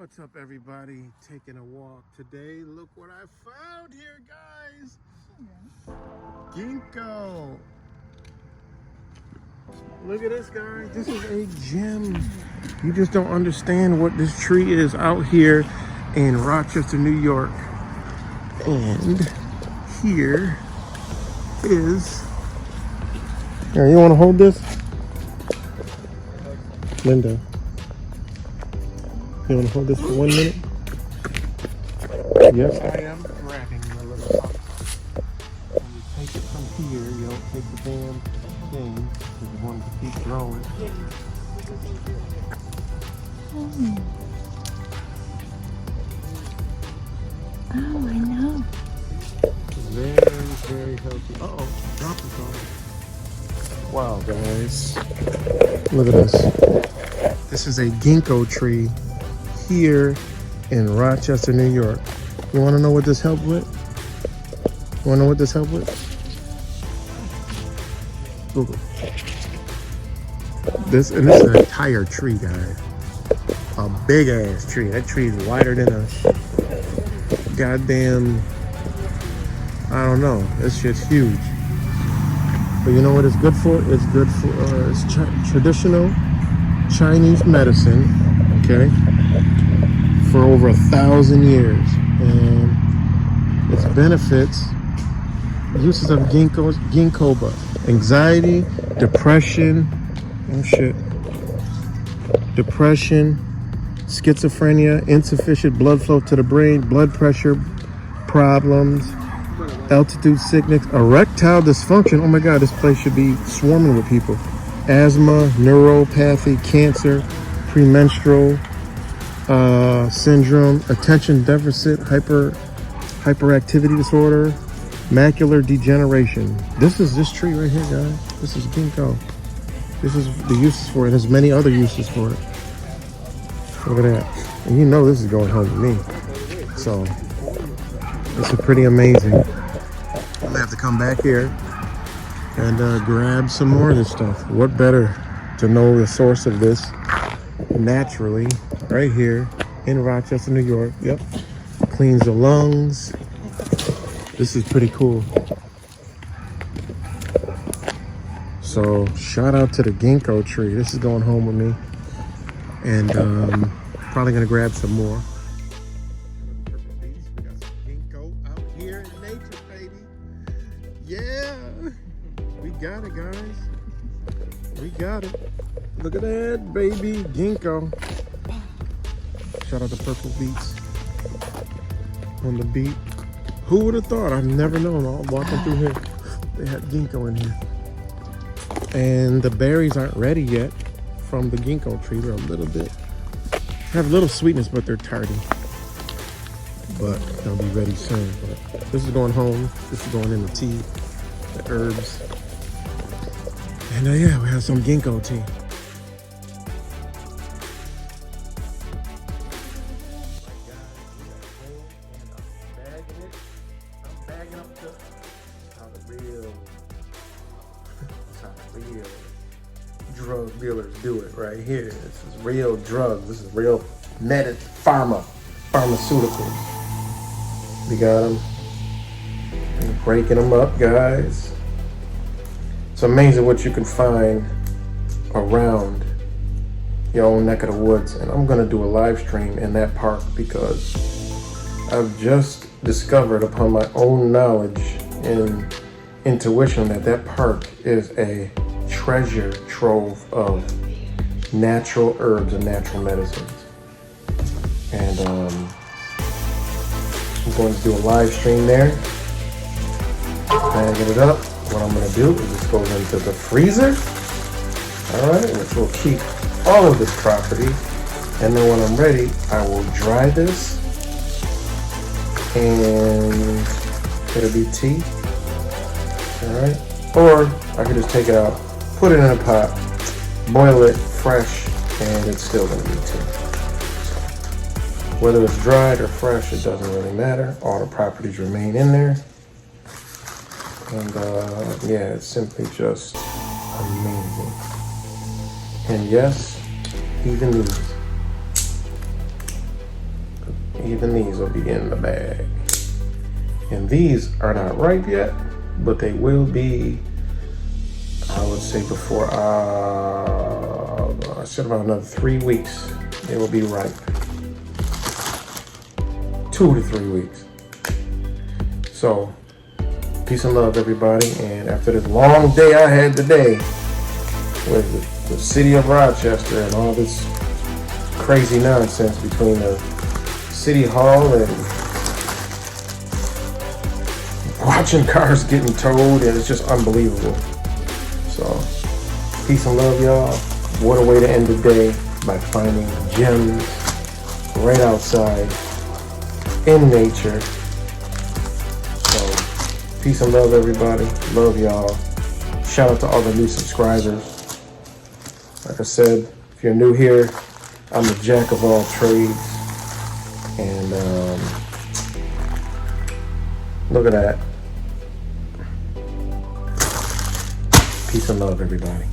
What's up, everybody? Taking a walk today. Look what I found here, guys. Ginkgo. Look at this, guys. This is a gem. You just don't understand what this tree is out here in Rochester, New York. And here is... Here, you want to hold this? Linda. You want to hold this for 1 minute? Yes, I am grabbing the little pot. When you take it from here, you don't take the damn thing because you want it to keep growing. Oh, I know. Very, very healthy. Uh-oh, drop it on. Wow, guys. Look at this. This is a ginkgo tree here in Rochester, New York. You want to know what this helped with? You want to know what this helped with? Google. This is an entire tree, guys. A big ass tree. That tree is wider than a goddamn, I don't know. This shit's huge. But you know what it's good for? It's good for it's traditional Chinese medicine, okay, for over 1,000 years. And its benefits, uses of ginkgo biloba, anxiety, depression, depression, schizophrenia, insufficient blood flow to the brain, blood pressure problems, altitude sickness, erectile dysfunction. Oh my God, this place should be swarming with people. Asthma, neuropathy, cancer, premenstrual syndrome, attention deficit, hyperactivity disorder, macular degeneration. This is this tree right here, guys. This is ginkgo. This is the uses for it. There's many other uses for it. Look at that. And you know this is going home with me. So this is pretty amazing. I'm gonna have to come back here and grab some more of this stuff. What better to know the source of this naturally right here in Rochester, New York. Yep. Cleans the lungs. This is pretty cool. So shout out to the ginkgo tree. This is going home with me. And probably gonna grab some more. We got some ginkgo out here in nature, baby. Yeah. We got it, guys. We got it. Look at that, baby. Ginkgo. Shout out to Purple Beats on the beat. Who would have thought? I've never known. All walking through here, they had ginkgo in here. And the berries aren't ready yet from the ginkgo tree. They're a little bit, have a little sweetness, but they're tardy. But they'll be ready soon. But this is going home. This is going in the tea, the herbs. And yeah, we have some ginkgo tea. Drug dealers do it right here. This is real drugs. This is real pharmaceuticals. We got them. We're breaking them up, guys. It's amazing what you can find around your own neck of the woods. And I'm gonna do a live stream in that park because I've just discovered upon my own knowledge and intuition that park is a treasure trove of natural herbs and natural medicines. And I'm going to do a live stream there. Bagging it up. What I'm going to do is this goes into the freezer. Alright, which will keep all of this property. And then when I'm ready, I will dry this. And it'll be tea. Alright. Or I can just take it out, put it in a pot, boil it fresh, and it's still going to be tea. Whether it's dried or fresh, it doesn't really matter. All the properties remain in there. And yeah, it's simply just amazing. And yes, even these. Even these will be in the bag. And these are not ripe yet, but they will be, I would say before, I said about another 3 weeks, they will be ripe. 2 to 3 weeks. So, peace and love, everybody. And after this long day I had today with the city of Rochester and all this crazy nonsense between the city hall and watching cars getting towed, and it's just unbelievable. So, peace and love, y'all. What a way to end the day by finding gems right outside in nature. So, peace and love, everybody. Love y'all. Shout out to all the new subscribers. Like I said, if you're new here, I'm the jack of all trades. And look at that. Peace and love, everybody.